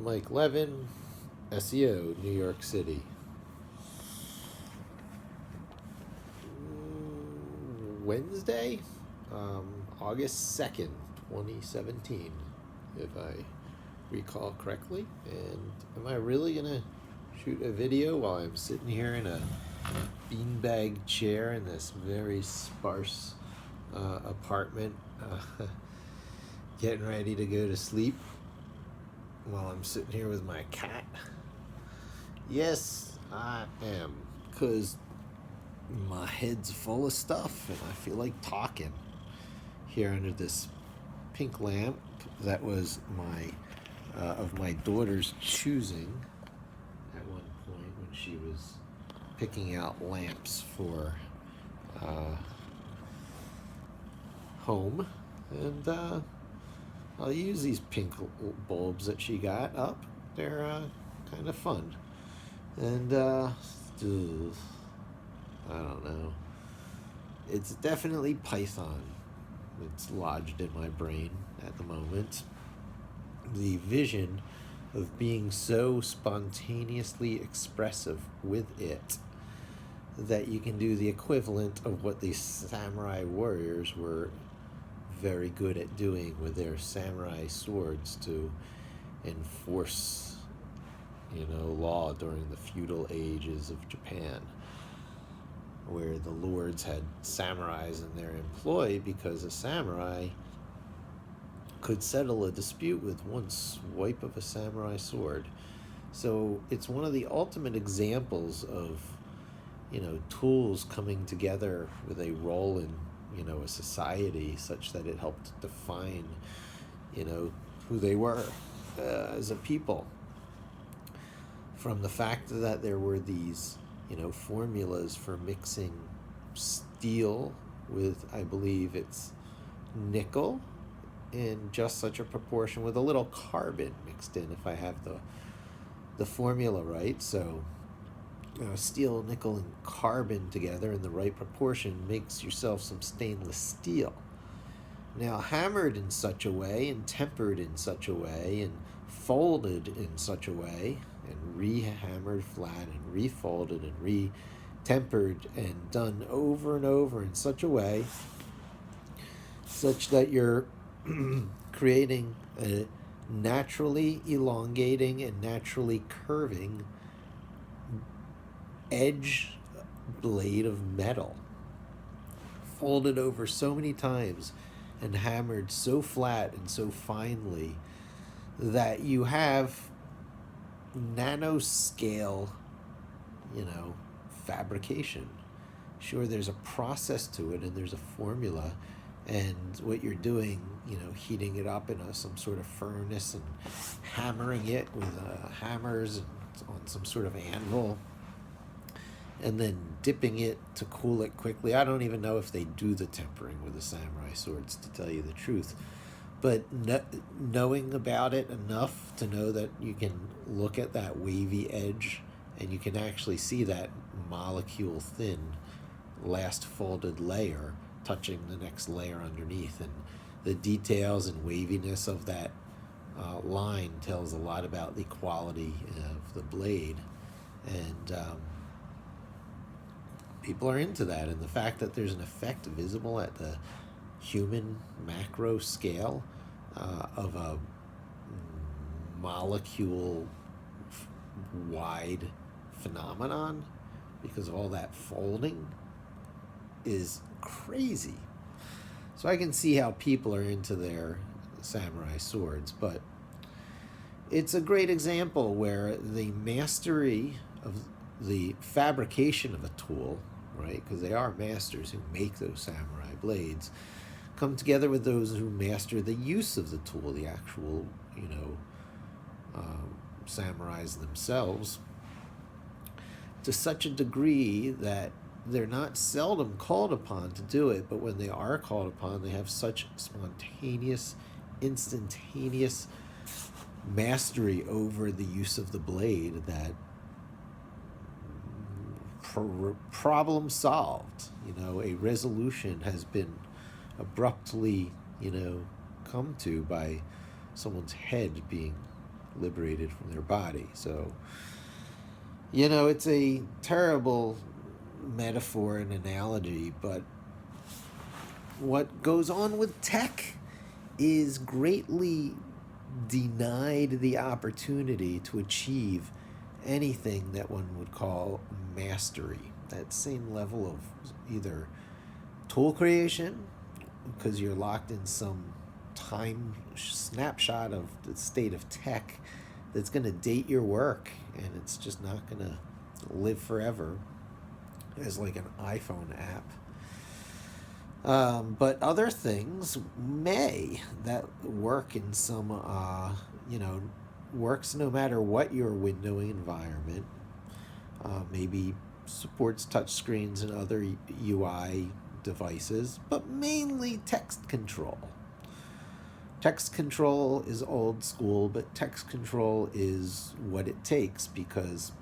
Mike Levin, SEO, New York City. Wednesday, August 2nd, 2017, if I recall correctly. And am I really going to shoot a video while I'm sitting here in a beanbag chair in this very sparse apartment, getting ready to go to sleep while I'm sitting here with my cat? Yes, I am, because my head's full of stuff and I feel like talking here under this pink lamp that was of my daughter's choosing at one point when she was picking out lamps for home. And I'll use these pink bulbs that she got up. They're kind of fun. And I don't know. It's definitely Python. It's lodged in my brain at the moment. The vision of being so spontaneously expressive with it that you can do the equivalent of what these samurai warriors were very good at doing with their samurai swords to enforce, law during the feudal ages of Japan, where the lords had samurais in their employ because a samurai could settle a dispute with one swipe of a samurai sword. So it's one of the ultimate examples of, tools coming together with a role in, a society such that it helped define, who they were as a people. From the fact that there were these formulas for mixing steel with, I believe it's nickel, in just such a proportion with a little carbon mixed in, if I have the formula right. So steel, nickel, and carbon together in the right proportion makes yourself some stainless steel. Now, hammered in such a way and tempered in such a way and folded in such a way and re-hammered flat and refolded and re-tempered and done over and over in such a way such that you're creating a naturally elongating and naturally curving edge blade of metal, folded over so many times and hammered so flat and so finely that you have nanoscale, fabrication. Sure, there's a process to it and there's a formula, and what you're doing, heating it up in some sort of furnace and hammering it with hammers and on some sort of anvil, and then dipping it to cool it quickly. I don't even know if they do the tempering with the samurai swords, to tell you the truth. But knowing about it enough to know that you can look at that wavy edge and you can actually see that molecule thin last folded layer touching the next layer underneath, and the details and waviness of that line tells a lot about the quality of the blade. And people are into that, and the fact that there's an effect visible at the human macro scale of a molecule wide phenomenon because of all that folding is crazy. So I can see how people are into their samurai swords, but it's a great example where the mastery of the fabrication of a tool, right, because they are masters who make those samurai blades, come together with those who master the use of the tool, the actual, samurais themselves, to such a degree that they're not seldom called upon to do it, but when they are called upon, they have such spontaneous, instantaneous mastery over the use of the blade that problem solved. A resolution has been abruptly, come to by someone's head being liberated from their body. So, you know, it's a terrible metaphor and analogy, but what goes on with tech is greatly denied the opportunity to achieve anything that one would call mastery. That same level of either tool creation, because you're locked in some time snapshot of the state of tech that's going to date your work, and it's just not going to live forever as like an iPhone app. But other things may that work in some, works no matter what your windowing environment. Maybe supports touchscreens and other UI devices, but mainly text control. Text control is old school, but text control is what it takes because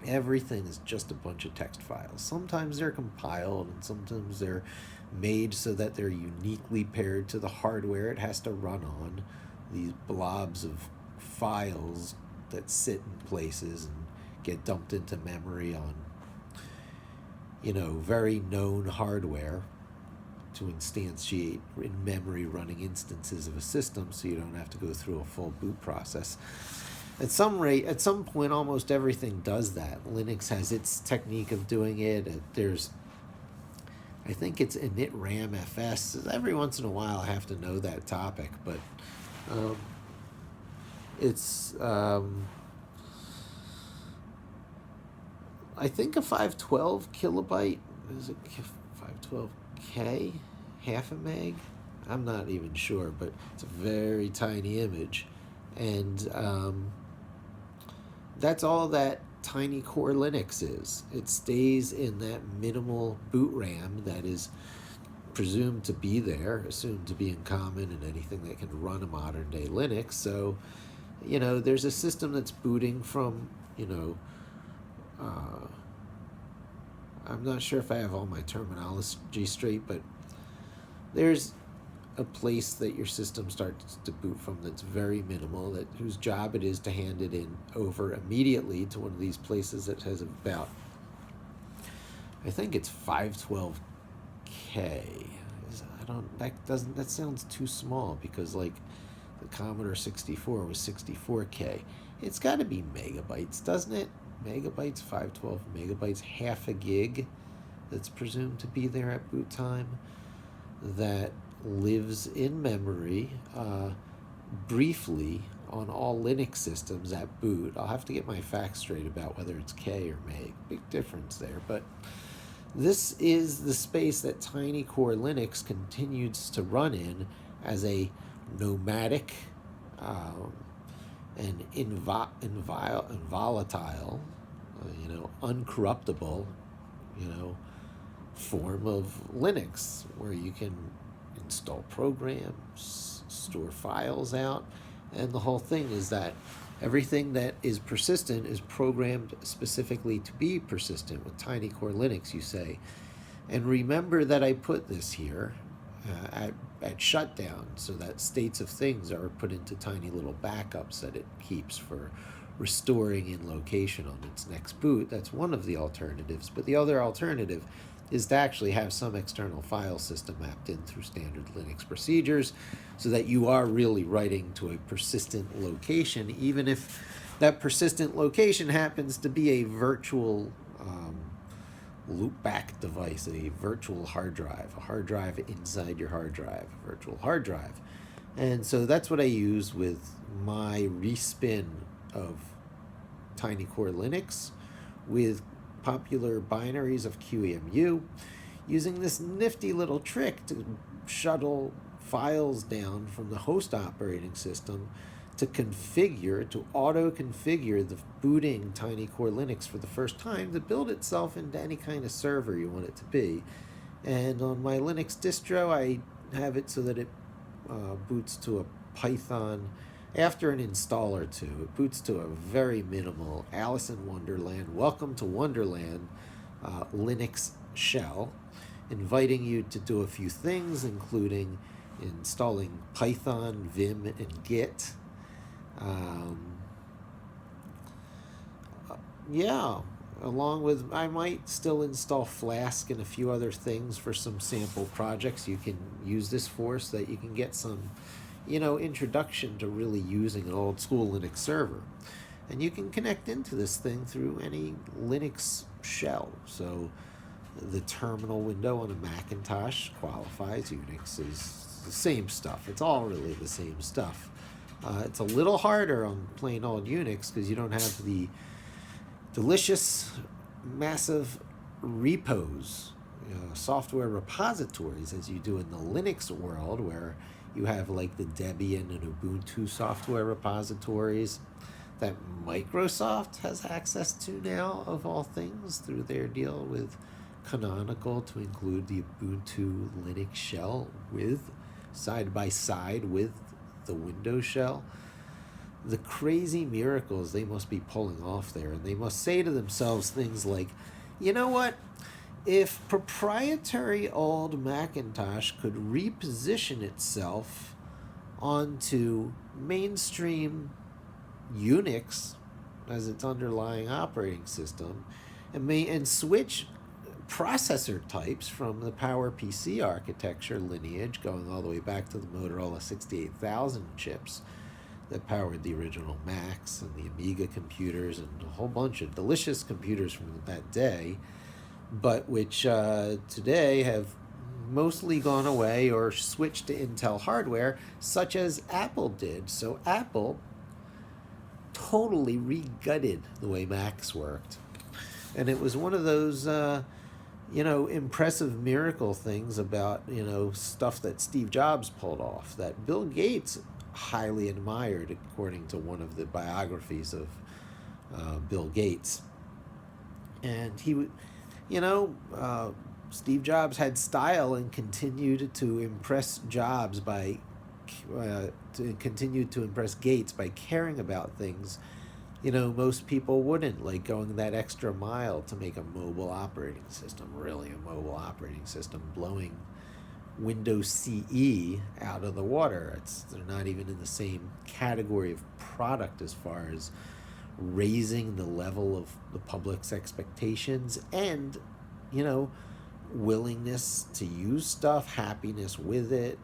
everything is just a bunch of text files. Sometimes they're compiled and sometimes they're made so that they're uniquely paired to the hardware it has to run on. These blobs of files that sit in places and get dumped into memory on, very known hardware to instantiate in memory running instances of a system so you don't have to go through a full boot process. At some point, almost everything does that. Linux has its technique of doing it. I think it's init ram fs. Every once in a while I have to know that topic, but it's I think a 512 kilobyte, is it 512K, half a meg? I'm not even sure, but it's a very tiny image. And that's all that tiny core Linux is. It stays in that minimal boot RAM that is presumed to be there, assumed to be in common in anything that can run a modern day Linux. So, there's a system that's booting from, I'm not sure if I have all my terminology straight, but there's a place that your system starts to boot from that's very minimal, whose job it is to hand it in over immediately to one of these places that has about, I think it's 512K. That sounds too small because like the Commodore 64 was 64K. It's got to be megabytes, doesn't it? Megabytes, 512 megabytes, half a gig that's presumed to be there at boot time, that lives in memory briefly on all Linux systems at boot. I'll have to get my facts straight about whether it's K or meg. Big difference there. But this is the space that Tiny Core Linux continues to run in as a nomadic and volatile, uncorruptible, form of Linux where you can install programs, store files out, and the whole thing is that everything that is persistent is programmed specifically to be persistent. With Tiny Core Linux, you say, and remember that I put this here at shutdown so that states of things are put into tiny little backups that it keeps for restoring in location on its next boot. That's one of the alternatives, but the other alternative is to actually have some external file system mapped in through standard Linux procedures so that you are really writing to a persistent location, even if that persistent location happens to be a virtual loopback device, a virtual hard drive, a hard drive inside your hard drive, a virtual hard drive. And so that's what I use with my respin of Tiny Core Linux with popular binaries of QEMU, using this nifty little trick to shuttle files down from the host operating system to auto-configure the booting Tiny Core Linux for the first time to build itself into any kind of server you want it to be. And on my Linux distro, I have it so that it boots to a Python. After an install or two, it boots to a very minimal Alice in Wonderland, Welcome to Wonderland Linux shell, inviting you to do a few things, including installing Python, Vim, and Git. Um, yeah, along with, I might still install Flask and a few other things for some sample projects you can use this for, so that you can get some, introduction to really using an old school Linux server. And you can connect into this thing through any Linux shell. So the terminal window on a Macintosh qualifies. Unix is the same stuff. It's all really the same stuff. It's a little harder on plain old Unix because you don't have the delicious, massive repos, software repositories as you do in the Linux world, where you have like the Debian and Ubuntu software repositories that Microsoft has access to now, of all things, through their deal with Canonical to include the Ubuntu Linux shell with side by side with the Windows shell. The crazy miracles they must be pulling off there, and they must say to themselves things like, you know what? If proprietary old Macintosh could reposition itself onto mainstream Unix as its underlying operating system, and switch processor types from the PowerPC architecture lineage, going all the way back to the Motorola 68000 chips that powered the original Macs and the Amiga computers and a whole bunch of delicious computers from that day, but which today have mostly gone away or switched to Intel hardware, such as Apple did. So Apple totally re-gutted the way Macs worked. And it was one of those, impressive miracle things about, stuff that Steve Jobs pulled off, that Bill Gates highly admired, according to one of the biographies of Bill Gates. And he, Steve Jobs had style and continued to impress continued to impress Gates by caring about things most people wouldn't, like going that extra mile to make a mobile operating system, really a mobile operating system, blowing Windows CE out of the water. They're not even in the same category of product as far as raising the level of the public's expectations and, willingness to use stuff, happiness with it,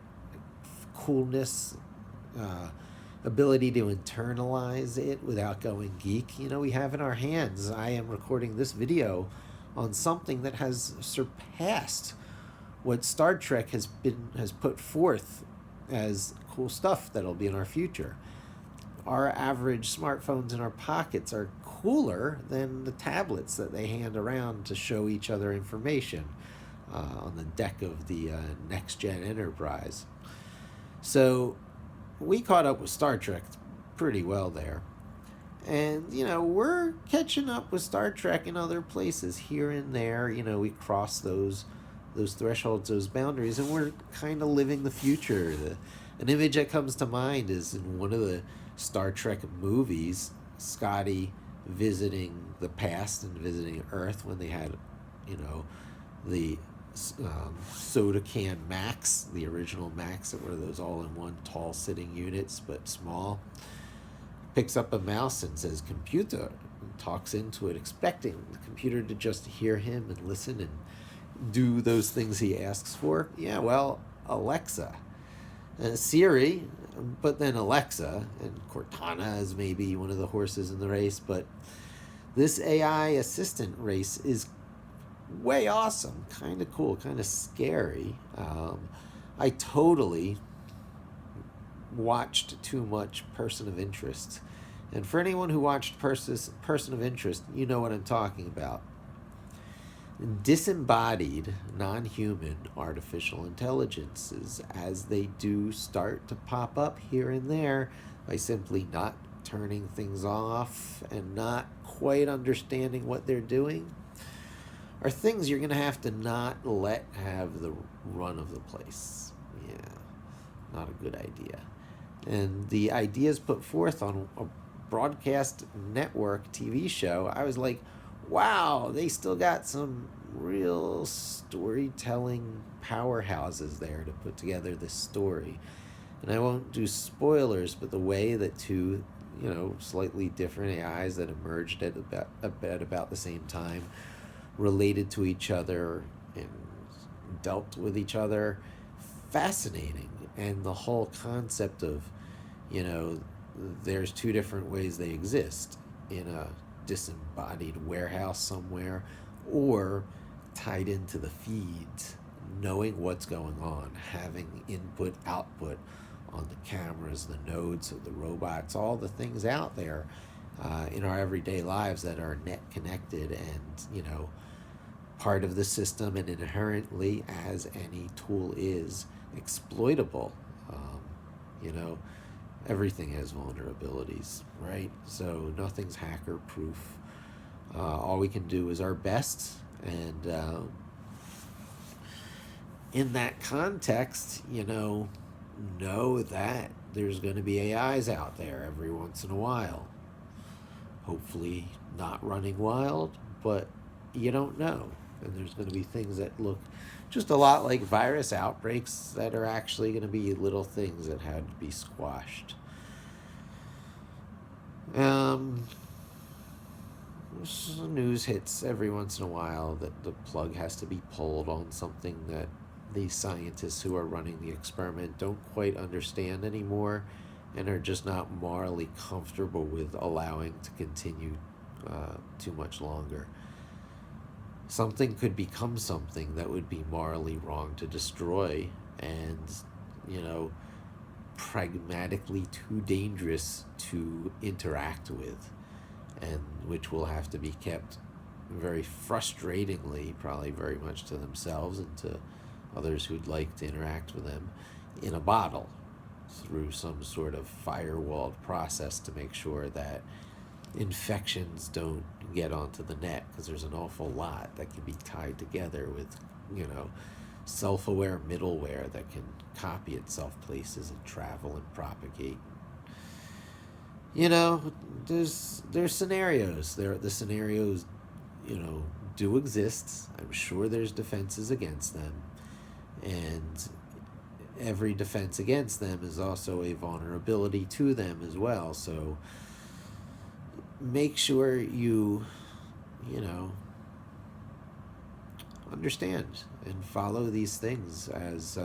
coolness, ability to internalize it without going geek. We have in our hands, I am recording this video on something that has surpassed what Star Trek has put forth as cool stuff that'll be in our future. Our average smartphones in our pockets are cooler than the tablets that they hand around to show each other information on the deck of the Next Gen Enterprise. So we caught up with Star Trek pretty well there. And, we're catching up with Star Trek in other places here and there. We cross those thresholds, those boundaries, and we're kind of living the future. An image that comes to mind is in one of the Star Trek movies, Scotty visiting the past and visiting Earth when they had, the soda can Macs, the original Macs that were those all-in-one tall sitting units but small. Picks up a mouse and says computer, and talks into it, expecting the computer to just hear him and listen and do those things he asks for. Yeah, well, Alexa, Siri, but then Alexa, and Cortana is maybe one of the horses in the race, but this AI assistant race is way awesome, kind of cool, kind of scary. I totally watched too much Person of Interest. And for anyone who watched Person of Interest, you know what I'm talking about. Disembodied, non-human artificial intelligences, as they do start to pop up here and there by simply not turning things off and not quite understanding what they're doing, are things you're going to have to not let have the run of the place. Yeah, not a good idea. And the ideas put forth on a broadcast network TV show, I was like, wow, they still got some real storytelling powerhouses there to put together this story. And I won't do spoilers, but the way that two slightly different AIs that emerged at about the same time, related to each other and dealt with each other. Fascinating. And the whole concept of, you know, there's two different ways they exist in a disembodied warehouse somewhere, or tied into the feeds, knowing what's going on, having input, output on the cameras, the nodes of the robots, all the things out there in our everyday lives that are net connected and, part of the system, and inherently, as any tool is, exploitable. Um, you know, Everything has vulnerabilities, right? So nothing's hacker proof. All we can do is our best, and in that context, know that there's going to be AIs out there every once in a while. Hopefully not running wild, but you don't know. And there's going to be things that look just a lot like virus outbreaks that are actually going to be little things that had to be squashed. News hits every once in a while that the plug has to be pulled on something that the scientists who are running the experiment don't quite understand anymore, and are just not morally comfortable with allowing to continue too much longer. Something could become something that would be morally wrong to destroy, and, pragmatically too dangerous to interact with, and which will have to be kept very frustratingly, probably very much to themselves and to others who'd like to interact with them, in a bottle through some sort of firewalled process to make sure that infections don't get onto the net, because there's an awful lot that can be tied together with, self-aware middleware that can copy itself places and travel and propagate. There's scenarios. The scenarios, do exist. I'm sure there's defenses against them, and every defense against them is also a vulnerability to them as well. So make sure you understand and follow these things as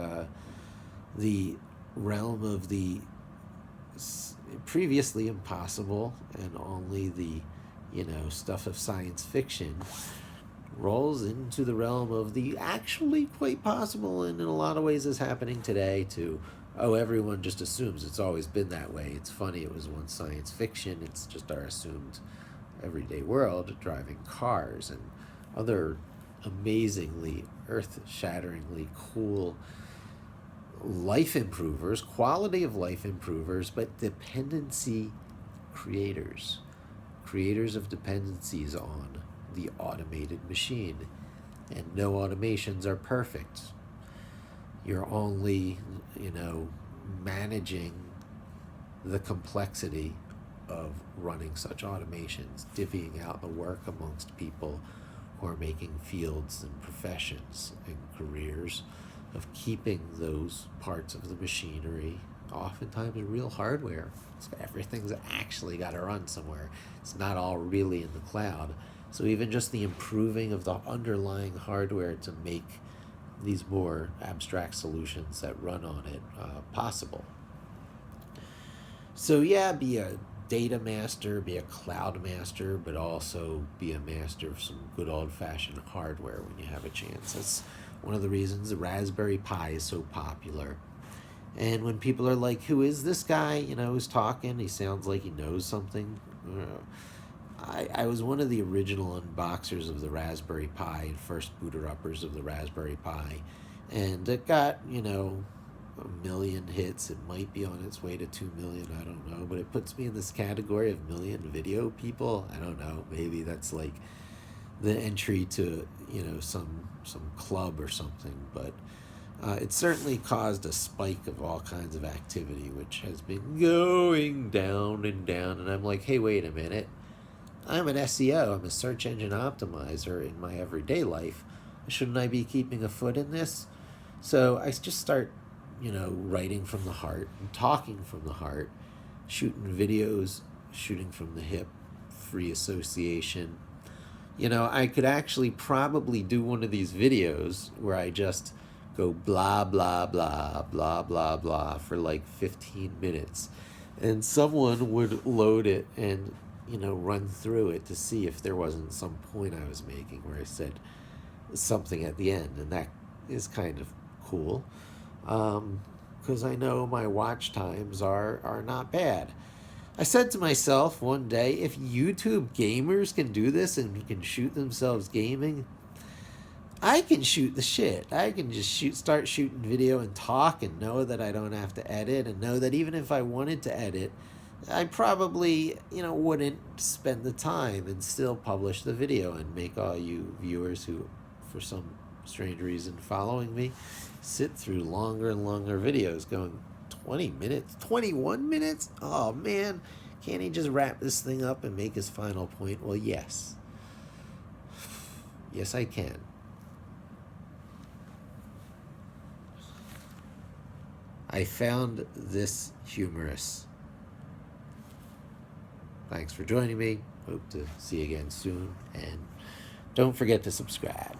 the realm of the previously impossible and only the stuff of science fiction rolls into the realm of the actually quite possible, and in a lot of ways is happening today, to everyone just assumes it's always been that way. It's funny, it was once science fiction. It's just our assumed everyday world, driving cars and other amazingly earth-shatteringly cool life improvers, quality of life improvers, but dependency creators of dependencies on the automated machine. And no automations are perfect. You're only, managing the complexity of running such automations, divvying out the work amongst people who are making fields and professions and careers of keeping those parts of the machinery, oftentimes real hardware. So everything's actually got to run somewhere. It's not all really in the cloud. So even just the improving of the underlying hardware to make these more abstract solutions that run on it possible. So yeah, be a data master, be a cloud master, but also be a master of some good old-fashioned hardware when you have a chance. That's one of the reasons the Raspberry Pi is so popular. And when people are like, who is this guy, who's talking? He sounds like he knows something. I was one of the original unboxers of the Raspberry Pi and first booter-uppers of the Raspberry Pi. And it got, 1 million hits. It might be on its way to 2 million, I don't know. But it puts me in this category of million video people. I don't know. Maybe that's like the entry to, some club or something. But it certainly caused a spike of all kinds of activity, which has been going down and down. And I'm like, hey, wait a minute. I'm an SEO. I'm a search engine optimizer in my everyday life. Shouldn't I be keeping a foot in this? So I just start, writing from the heart and talking from the heart, shooting videos shooting from the hip, free association. You know, I could actually probably do one of these videos where I just go blah, blah, blah, blah, blah, blah for like 15 minutes. And someone would load it and, you know, run through it to see if there wasn't some point I was making where I said something at the end. And that is kind of cool. Because I know my watch times are not bad. I said to myself one day, if YouTube gamers can do this and can shoot themselves gaming, I can shoot the shit. I can just start shooting video and talk and know that I don't have to edit, and know that even if I wanted to edit, I probably, you know, wouldn't spend the time and still publish the video and make all you viewers who, for some strange reason, following me, sit through longer and longer videos going 20 minutes, 21 minutes? Oh man, can't he just wrap this thing up and make his final point? Well, yes. Yes, I can. I found this humorous. Thanks for joining me. Hope to see you again soon. And don't forget to subscribe.